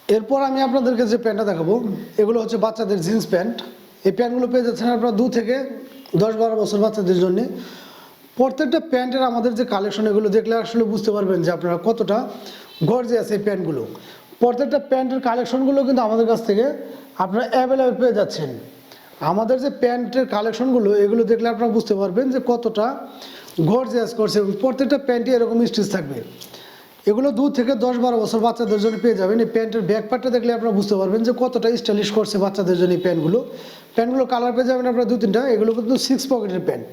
এরপর আমি আপনাদেরকে যে প্যান্টটা দেখাবো এগুলো হচ্ছে বাচ্চাদের জিন্স প্যান্ট। এই প্যান্টগুলো পেয়ে যাচ্ছেন আপনারা 2 থেকে 10-12 বছর বাচ্চাদের জন্য। প্রত্যেকটা প্যান্টের আমাদের যে কালেকশন এগুলো দেখলে আসলে বুঝতে পারবেন যে আপনারা কতটা গর্জিয়াস এই প্যান্টগুলো। প্রত্যেকটা প্যান্টের কালেকশনগুলো কিন্তু আমাদের কাছ থেকে আপনারা অ্যাভেলেবেল পেয়ে যাচ্ছেন। আমাদের যে প্যান্টের কালেকশনগুলো এগুলো দেখলে আপনারা বুঝতে পারবেন যে কতটা গর্জিয়াস করছে এবং প্রত্যেকটা প্যান্টই এরকম স্টিচ থাকবে। এগুলো 2 থেকে 10-12 বছর বাচ্চাদের জন্য পেয়ে যাবেন। এই প্যান্টের ব্যাক পার্টটা দেখলে আপনারা বুঝতে পারবেন যে কতটা স্টাইলিশ করছে বাচ্চাদের জন্য এই প্যান্টগুলো কালার পেয়ে যাবেন আপনারা 2-3টা। এগুলো কিন্তু 6 পকেটের প্যান্ট,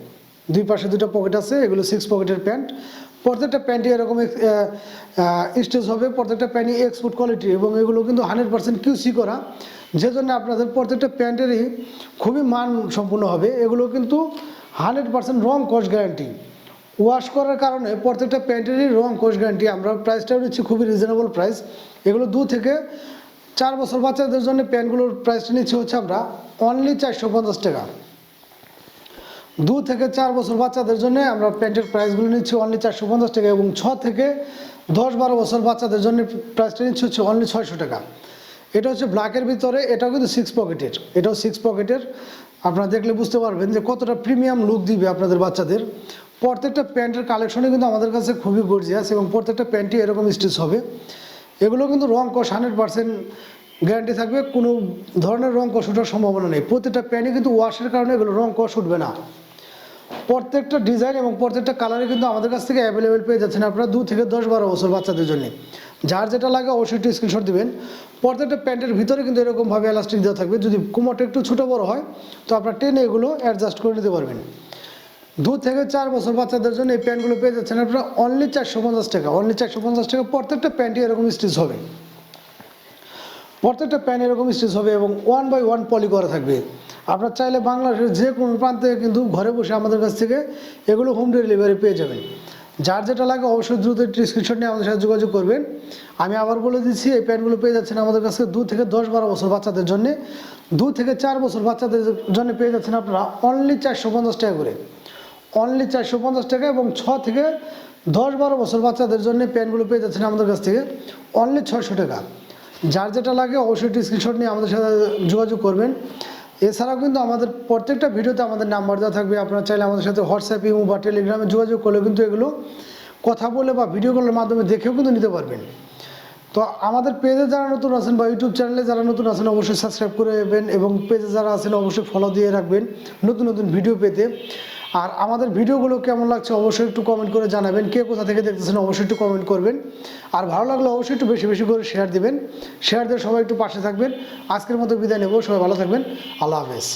2 পাশে 2টা পকেট আছে, এগুলো 6 পকেটের প্যান্ট। প্রত্যেকটা প্যান্টই এরকম স্টিচ হবে, প্রত্যেকটা প্যান্টই এক্সপোর্ট কোয়ালিটি এবং এগুলো কিন্তু 100% কিউসি করা, যে জন্য আপনাদের প্রত্যেকটা প্যান্টেরই খুবই মান সম্পূর্ণ হবে। এগুলো কিন্তু 100% রং কস গ্যারান্টি। ওয়াশ করার কারণে প্রত্যেকটা প্যান্টেরই রং কোষ গ্যারান্টি। আমরা প্রাইসটাও নিচ্ছি খুবই রিজনেবল প্রাইস। এগুলো 2 থেকে 4 বছর বাচ্চাদের জন্য প্যান্টগুলোর প্রাইসটা নিচ্ছি হচ্ছে আমরা অনলি 450 টাকা। 2 থেকে 4 বছর বাচ্চাদের জন্য আমরা প্যান্টের প্রাইসগুলো নিচ্ছি অনলি 450 টাকা এবং 6 থেকে 10-12 বছর বাচ্চাদের জন্য প্রাইসটা নিচ্ছি হচ্ছে অনলি 600 টাকা। এটা হচ্ছে ব্ল্যাকের ভিতরে, এটাও কিন্তু 6 পকেটের, এটাও 6 পকেটের। আপনারা দেখলে বুঝতে পারবেন যে কতটা প্রিমিয়াম লুক দিবে আপনাদের বাচ্চাদের। প্রত্যেকটা প্যান্টের কালেকশনই কিন্তু আমাদের কাছে খুবই গর্জিয়াস এবং প্রত্যেকটা প্যান্টই এরকম স্টিচ হবে। এগুলো কিন্তু রং কষ 100% গ্যারান্টি থাকবে, কোনো ধরনের রং কষ ওঠার সম্ভাবনা নেই। প্রত্যেকটা প্যান্টই কিন্তু ওয়াশের কারণে এগুলো রং কষ উঠবে না। প্রত্যেকটা ডিজাইন এবং প্রত্যেকটা কালারে কিন্তু আমাদের কাছ থেকে অ্যাভেলেবেল পেয়ে যাচ্ছেন আপনারা 2 থেকে 10-12 বছর বাচ্চাদের জন্য। যার যেটা লাগে অবশ্যই একটু স্ক্রিনশট দিবেন। প্রত্যেকটা প্যান্টের ভিতরে কিন্তু এরকমভাবে এলাস্টিক দেওয়া থাকবে, যদি কোমরটা একটু ছোটো বড়ো হয় তো আপনারা টেনে এগুলো অ্যাডজাস্ট করে নিতে পারবেন। 2 থেকে 4 বছর বাচ্চাদের জন্য এই প্যান্টগুলো পেয়ে যাচ্ছেন আপনারা অনলি 450 টাকা, অনলি 450 টাকা। প্রত্যেকটা প্যান্টই এরকম স্টিচ হবে, প্রত্যেকটা প্যান্ট এরকম স্টিচ হবে এবং 1 বাই 1 পলি করা থাকবে। আপনারা চাইলে বাংলাদেশের যে কোনো প্রান্তে কিন্তু ঘরে বসে আমাদের কাছ থেকে এগুলো হোম ডেলিভারি পেয়ে যাবেন। যার যেটা লাগে অবশ্যই দ্রুত একটি স্ক্রিনশট নিয়ে আমাদের সাথে যোগাযোগ করবেন। আমি আবার বলে দিচ্ছি, এই প্যান্টগুলো পেয়ে যাচ্ছেন আমাদের কাছে 2 থেকে 10-12 বছর বাচ্চাদের জন্য। 2 থেকে 4 বছর বাচ্চাদের জন্য পেয়ে যাচ্ছেন আপনারা অনলি 450 টাকা করে, অনলি 450 টাকা এবং 6 থেকে 10-12 বছর বাচ্চাদের জন্য প্যান্টগুলো পেয়ে যাচ্ছেন আমাদের কাছ থেকে অনলি 600 টাকা। যার যেটা লাগে অবশ্যই একটি স্ক্রিনশট নিয়ে আমাদের সাথে যোগাযোগ করবেন। এছাড়াও কিন্তু আমাদের প্রত্যেকটা ভিডিওতে আমাদের নাম্বার দেওয়া থাকবে, আপনারা চাইলে আমাদের সাথে হোয়াটসঅ্যাপ, ইমো বা টেলিগ্রামে যোগাযোগ করলে কিন্তু এগুলো কথা বলে বা ভিডিও কলের মাধ্যমে দেখেও কিন্তু নিতে পারবেন। তো আমাদের পেজে যারা নতুন আছেন বা ইউটিউব চ্যানেলে যারা নতুন আছেন অবশ্যই সাবস্ক্রাইব করে নেবেন এবং পেজে যারা আছেন অবশ্যই ফলো দিয়ে রাখবেন নতুন নতুন ভিডিও পেতে। আর আমাদের ভিডিওগুলো কেমন লাগছে অবশ্যই একটু কমেন্ট করে জানাবেন। কে কোথা থেকে দেখতেছেন অবশ্যই একটু কমেন্ট করবেন। আর ভালো লাগলে অবশ্যই একটু বেশি বেশি করে শেয়ার দিবেন। শেয়ার দিয়ে সবাই একটু পাশে থাকবেন। আজকের মতো বিদায় নেব, সবাই ভালো থাকবেন। আল্লাহ হাফেজ।